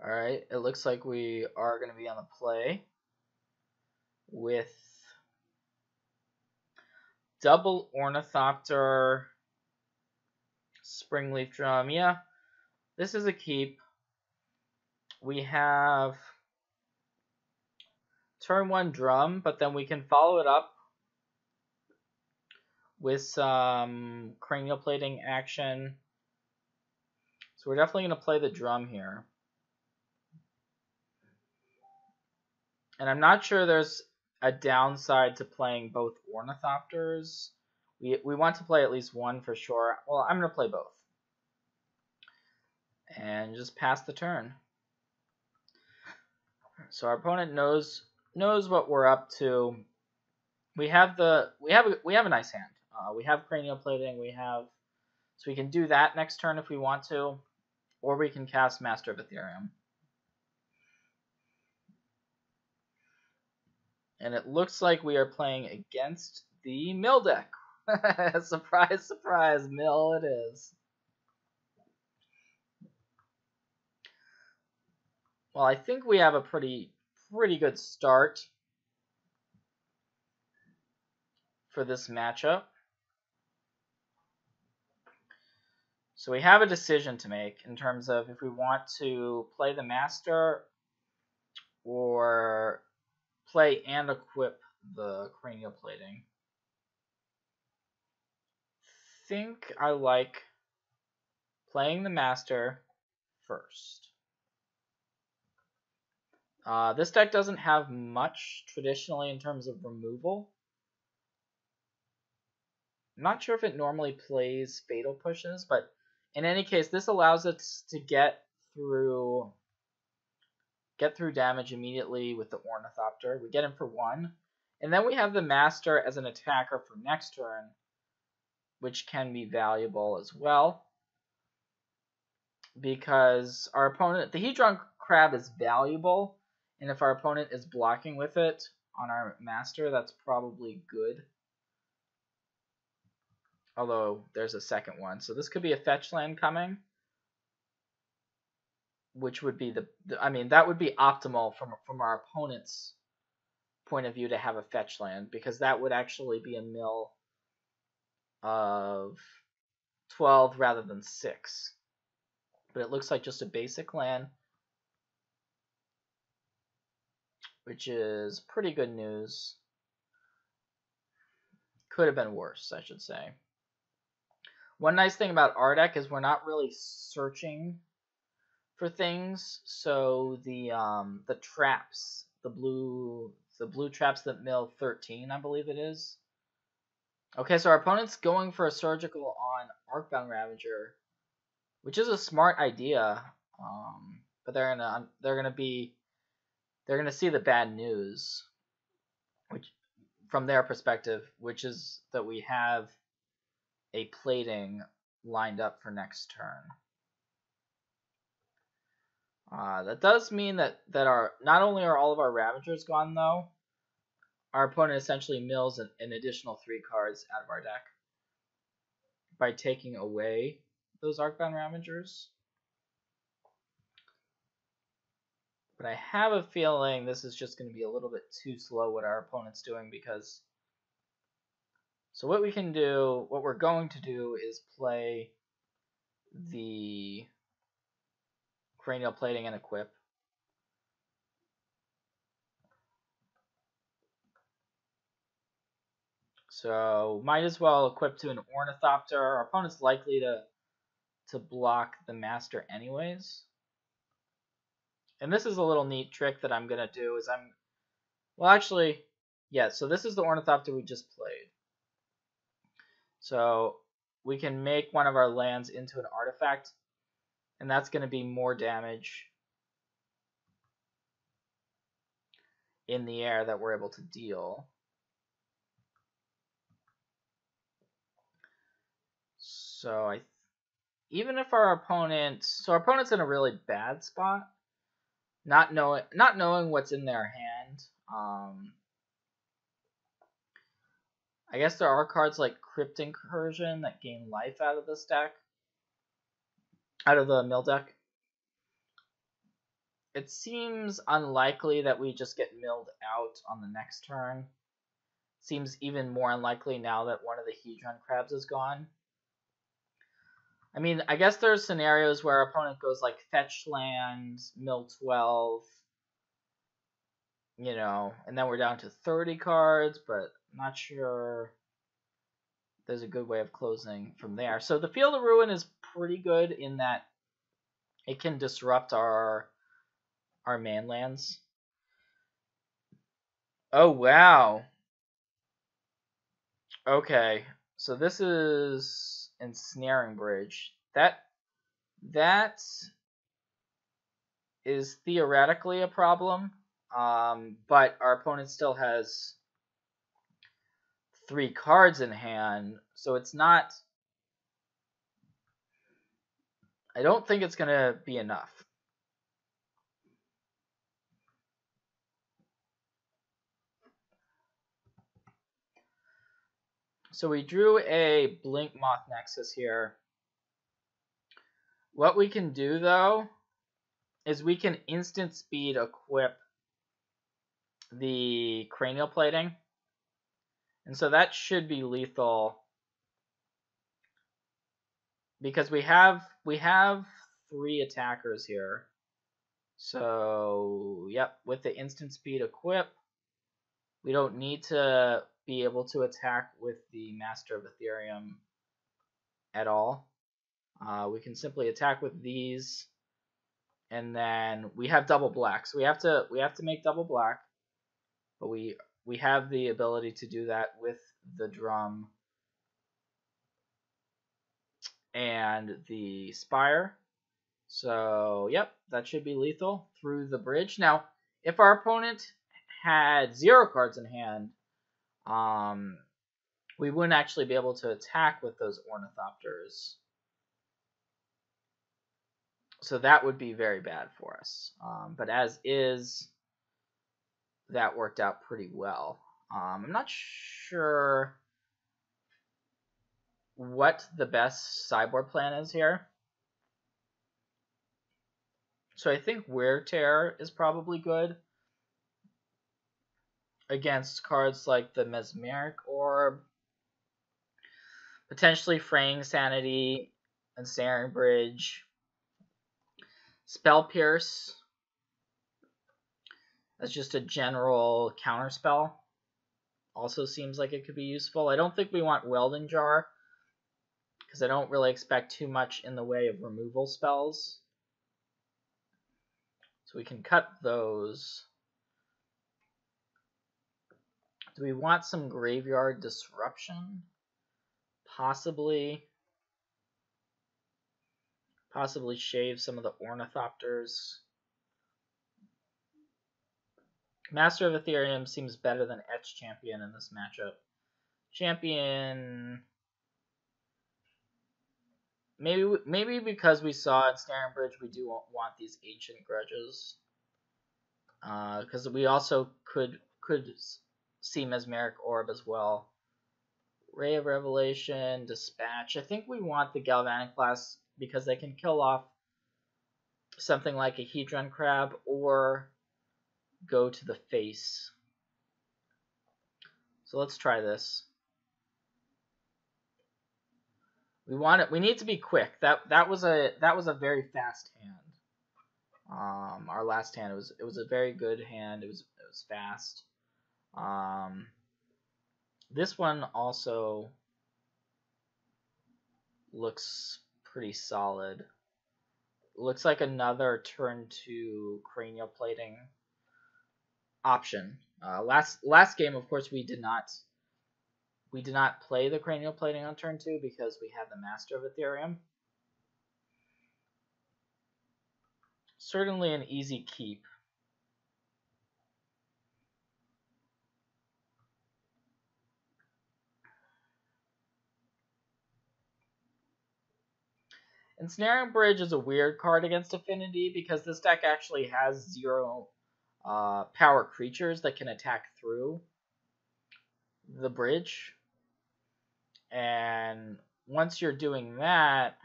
Alright, it looks like we are going to be on the play with double Ornithopter, Springleaf Drum. Yeah, this is a keep. We have turn 1 Drum, but then we can follow it up with some Cranial Plating action. So we're definitely going to play the Drum here. And I'm not sure there's a downside to playing both Ornithopters. We want to play at least one for sure. Well, I'm going to play both. And just pass the turn. So our opponent knows what we're up to. We have a nice hand. We have Cranial Plating. So we can do that next turn if we want to, or we can cast Master of Ethereum. And it looks like we are playing against the Mill deck. Surprise, surprise, Mill it is. Well, I think we have a pretty good start for this matchup. So we have a decision to make in terms of if we want to play the Master or play and equip the Cranial Plating. I think I like playing the Master first. This deck doesn't have much traditionally in terms of removal. I'm not sure if it normally plays Fatal Pushes, but in any case, this allows us to get through damage immediately with the Ornithopter. We get him for 1. And then we have the Master as an attacker for next turn, which can be valuable as well. Because our opponent, the Hedron Crab is valuable, and if our opponent is blocking with it on our Master, that's probably good. Although there's a second one. So this could be a fetch land coming, which would be that would be optimal from our opponent's point of view to have a fetch land, because that would actually be a mill of 12 rather than 6. But it looks like just a basic land, which is pretty good news. Could have been worse, I should say. One nice thing about our deck is we're not really searching for things. So the traps, the blue traps that mill 13, I believe it is. Okay, so our opponent's going for a surgical on Arcbound Ravager, which is a smart idea. But they're gonna see the bad news, which from their perspective, which is that we have a plating lined up for next turn. That does mean that not only are all of our Ravagers gone, though, our opponent essentially mills an additional 3 cards out of our deck by taking away those Arcbound Ravagers. But I have a feeling this is just going to be a little bit too slow what our opponent's doing, because... So what we're going to do is play the Cranial Plating and equip. So might as well equip to an Ornithopter. Our opponent's likely to block the Master anyways. And this is a little neat trick that I'm going to do is so this is the Ornithopter we just played. So we can make one of our lands into an artifact, and that's going to be more damage in the air that we're able to deal. So even if our opponent's in a really bad spot, not knowing what's in their hand. I guess there are cards like Crypt Incursion that gain life out of this deck, out of the mill deck. it seems unlikely that we just get milled out on the next turn. Seems even more unlikely now that one of the Hedron crabs is gone. I mean, I guess there's scenarios where our opponent goes like fetch land, mill 12, you know, and then we're down to 30 cards, but I'm not sure there's a good way of closing from there. So the Field of Ruin is pretty good in that it can disrupt our mainlands. Oh, wow. Okay, so this is Ensnaring Bridge. That is theoretically a problem, but our opponent still has 3 cards in hand, so it's not... I don't think it's going to be enough. So we drew a Blink Moth Nexus here. What we can do, though, is we can instant speed equip the Cranial Plating. And so that should be lethal, because we have 3 attackers here. So, yep, with the instant speed equip, we don't need to be able to attack with the Master of Ethereum at all. We can simply attack with these, and then we have double black. So we have to make double black, but we have the ability to do that with the drum and the spire. So, yep, that should be lethal through the bridge. Now, if our opponent had 0 cards in hand, we wouldn't actually be able to attack with those Ornithopters. So that would be very bad for us. But as is, that worked out pretty well. I'm not sure what the best sideboard plan is here. So I think Wear Tear is probably good against cards like the Mesmeric Orb, potentially Fraying Sanity, and Ensnaring Bridge. Spell Pierce as just a general counterspell also seems like it could be useful. I don't think we want Welding Jar, because I don't really expect too much in the way of removal spells. So we can cut those. Do we want some Graveyard Disruption? Possibly. Possibly shave some of the Ornithopters. Master of Ethereum seems better than Etch Champion in this matchup. Champion... Maybe because we saw Ensnaring Bridge, we do want these Ancient Grudges. Because we also could see Mesmeric Orb as well. Ray of Revelation, Dispatch. I think we want the Galvanic Blast because they can kill off something like a Hedron Crab or go to the face. So let's try this. We need to be quick. That was a very fast hand. Our last hand, it was a very good hand. It was fast. This one also looks pretty solid. Looks like another turn 2 Cranial Plating option. Last game, of course, we did not play the Cranial Plating on turn 2 because we had the Master of Ethereum. Certainly an easy keep. Ensnaring Bridge is a weird card against Affinity because this deck actually has 0 power creatures that can attack through the bridge. And once you're doing that,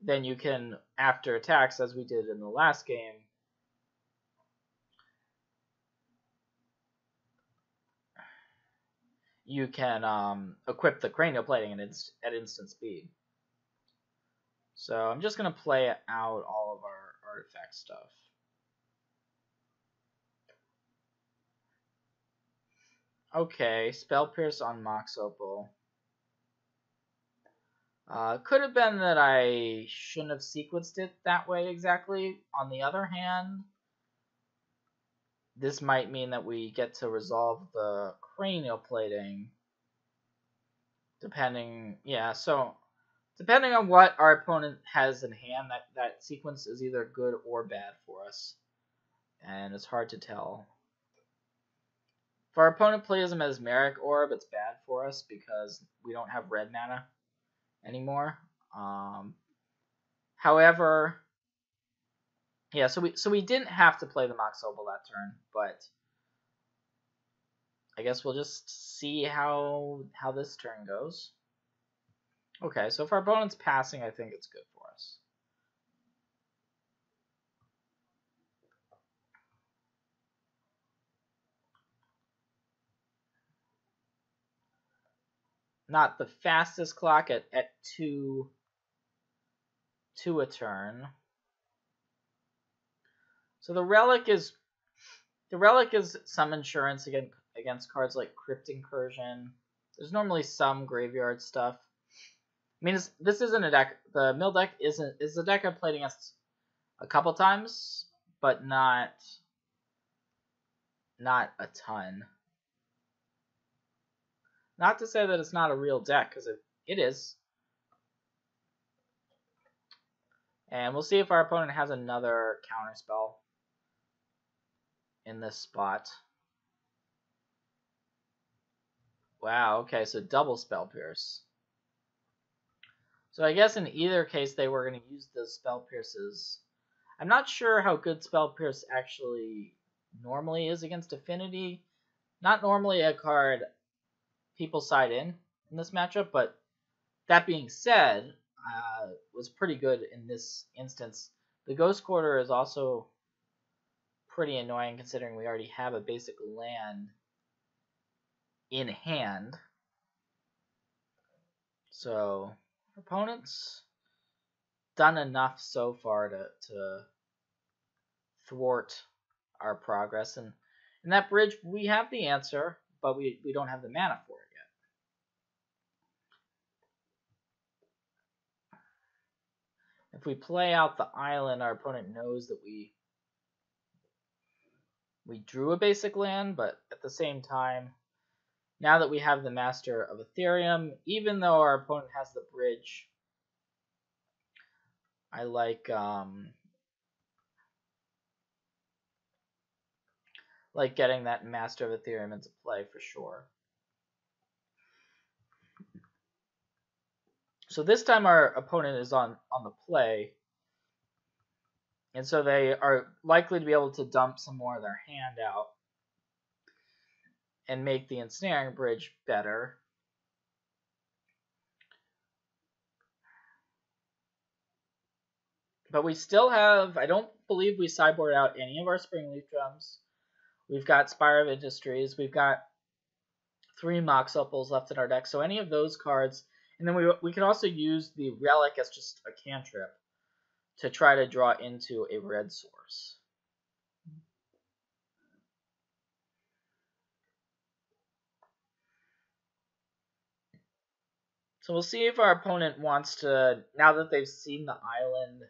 then you can, after attacks, as we did in the last game, you can equip the cranial plating at instant speed. So I'm just going to play out all of our artifact stuff. Okay, Spell Pierce on Mox Opal. Could have been that I shouldn't have sequenced it that way exactly. On the other hand, this might mean that we get to resolve the cranial plating. Depending on what our opponent has in hand, that sequence is either good or bad for us. And it's hard to tell. If our opponent plays a Mesmeric Orb, it's bad for us because we don't have red mana anymore. However, yeah, so we didn't have to play the Mox Opal that turn, but I guess we'll just see how this turn goes. Okay, so if our opponent's passing, I think it's good for us. Not the fastest clock at 2 a turn. So the relic is some insurance against cards like Crypt Incursion. There's normally some graveyard stuff. I mean, this isn't a deck. The mill deck is a deck I've played against a couple times, but not a ton. Not to say that it's not a real deck, because it is. And we'll see if our opponent has another counterspell in this spot. Wow, okay, so double Spell Pierce. So I guess in either case they were going to use the Spell Pierces. I'm not sure how good Spell Pierce actually normally is against Affinity. Not normally a card people side in this matchup, but that being said, was pretty good in this instance. The Ghost Quarter is also pretty annoying considering we already have a basic land in hand. So, opponents done enough so far to thwart our progress. And in that bridge, we have the answer, but we don't have the mana for it yet. If we play out the island, our opponent knows that we drew a basic land, but at the same time, now that we have the Master of Ethereum, even though our opponent has the bridge, I like getting that Master of Ethereum into play for sure. So this time our opponent is on the play, and so they are likely to be able to dump some more of their hand out and make the Ensnaring Bridge better. But we still have, I don't believe we sideboard out any of our Springleaf Drums. We've got Spire of Industries. We've got 3 Mox Opals left in our deck. So any of those cards, and then we can also use the Relic as just a cantrip to try to draw into a red source. So we'll see if our opponent wants to, now that they've seen the island,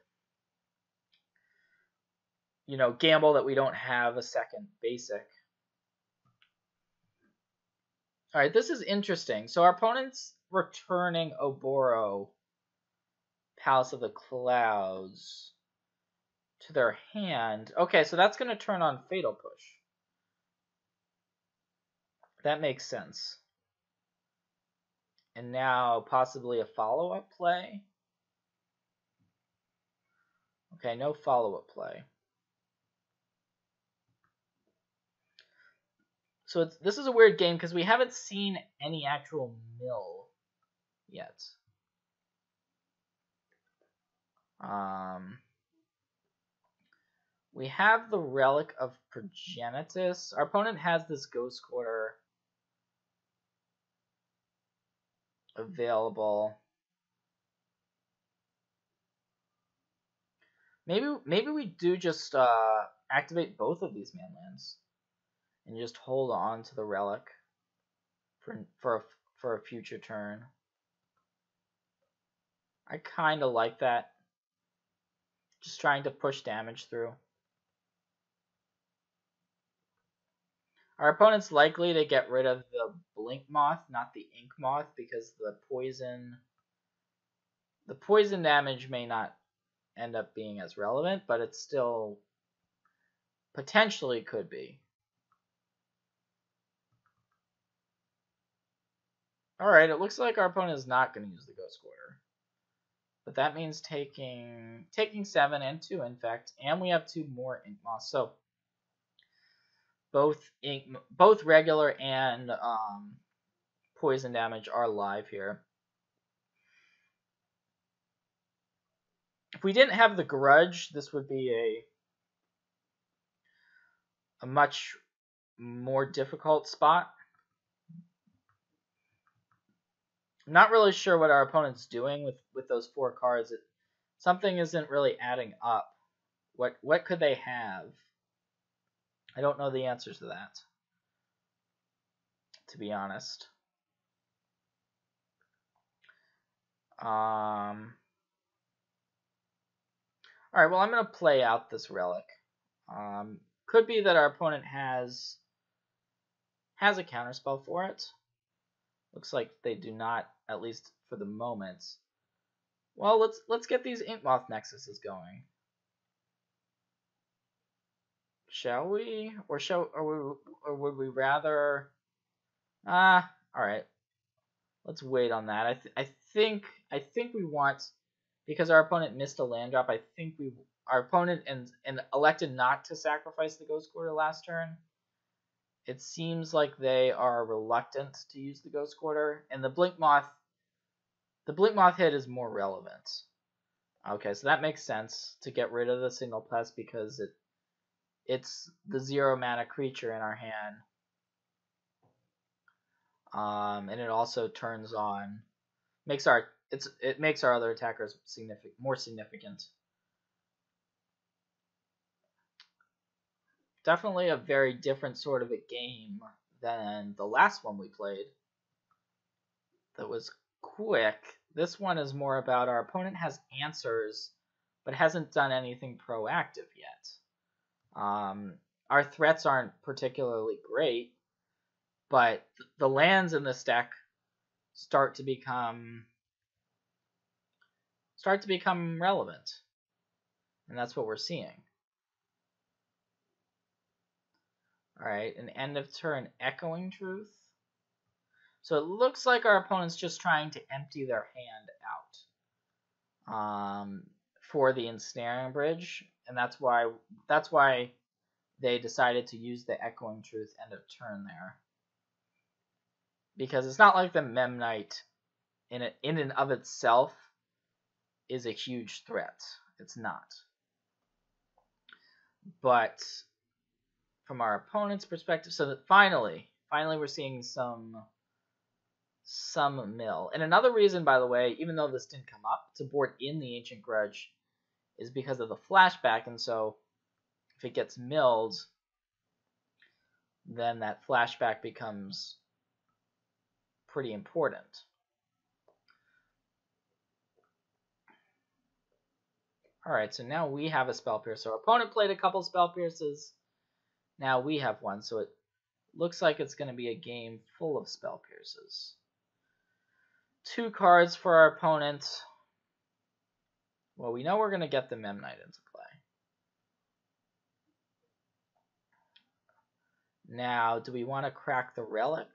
gamble that we don't have a second basic. All right, this is interesting. So our opponent's returning Oboro, Palace of the Clouds, to their hand. Okay, so that's going to turn on Fatal Push. That makes sense. And now possibly a follow-up play. Okay, no follow-up play. So this is a weird game because we haven't seen any actual mill yet. We have the Relic of Progenitus. Our opponent has this Ghost Quarter available. Maybe we do just activate both of these manlands and just hold on to the relic for a future turn. I kind of like that. Just trying to push damage through. Our opponent's likely to get rid of the Blink Moth, not the Ink Moth, because the poison damage may not end up being as relevant, but it still potentially could be. Alright, it looks like our opponent is not going to use the Ghost Quarter. But that means taking 7 and 2 Infect, and we have 2 more Ink Moths. So both regular and poison damage are live here. If we didn't have the Grudge, this would be a much more difficult spot. I'm not really sure what our opponent's doing with those 4 cards. Something isn't really adding up. What could they have? I don't know the answers to that, to be honest. Alright, well, I'm going to play out this Relic. Could be that our opponent has a counterspell for it. Looks like they do not, at least for the moment. Well, let's get these Inkmoth Nexuses going. Shall we? Or would we rather? All right. Let's wait on that. I think we want, because our opponent missed a land drop. I think our opponent and elected not to sacrifice the Ghost Quarter last turn. It seems like they are reluctant to use the Ghost Quarter, and the Blink Moth hit is more relevant. Okay, so that makes sense to get rid of the Signal Pest because it's the 0 mana creature in our hand. And it also turns on, it makes our other attackers more significant. Definitely a very different sort of a game than the last one we played. That was quick. This one is more about our opponent has answers, but hasn't done anything proactive yet. Our threats aren't particularly great, but the lands in this deck start to become relevant, and that's what we're seeing. All right, an end of turn Echoing Truth. So it looks like our opponent's just trying to empty their hand out for the Ensnaring Bridge, and that's why they decided to use the Echoing Truth end of turn there. Because it's not like the Memnite in and of itself is a huge threat. It's not. But from our opponent's perspective, so that finally we're seeing some mill. And another reason, by the way, even though this didn't come up, to board in the Ancient Grudge is because of the flashback, and so if it gets milled, then that flashback becomes pretty important. Alright, so now we have a Spell Pierce. So our opponent played a couple Spell Pierces. Now we have one, so it looks like it's going to be a game full of Spell Pierces. 2 cards for our opponent. Well, we know we're going to get the Memnite into play. Now, do we want to crack the Relic?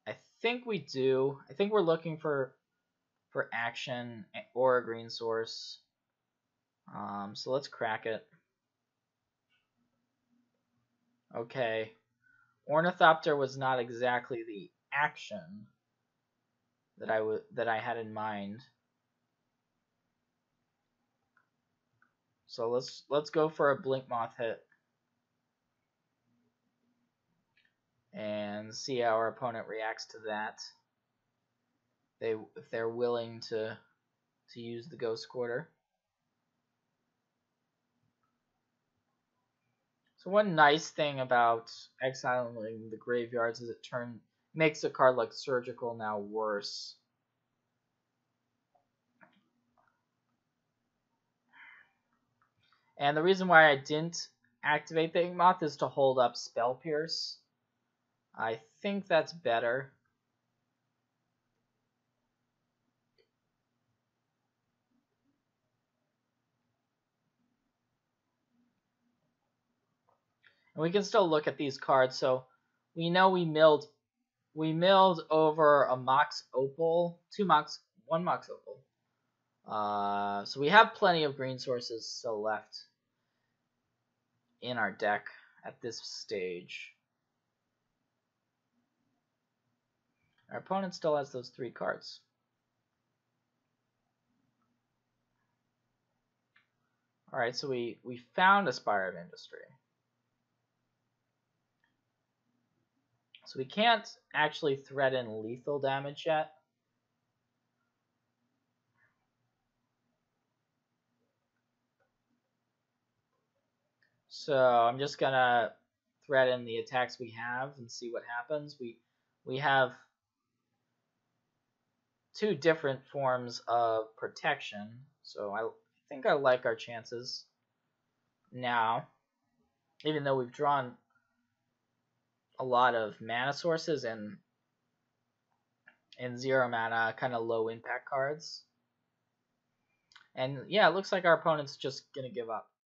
I think we do. I think we're looking for action or a green source. So let's crack it. Okay. Ornithopter was not exactly the action that I had in mind. So let's go for a Blink Moth hit and see how our opponent reacts to that. If they're willing to use the Ghost Quarter. So one nice thing about exiling the graveyards is it makes a card like Surgical now worse. And the reason why I didn't activate the Inkmoth is to hold up Spell Pierce. I think that's better. And we can still look at these cards. So we know we milled over a Mox Opal, one Mox Opal. So we have plenty of green sources still left in our deck at this stage. Our opponent still has those 3 cards. Alright, so we found a Spire of Industry. So we can't actually threaten lethal damage yet. So I'm just gonna threaten the attacks we have and see what happens. We have 2 different forms of protection, so I think I like our chances now, even though we've drawn a lot of mana sources and 0 mana kind of low impact cards. And yeah, it looks like our opponent's just gonna give up.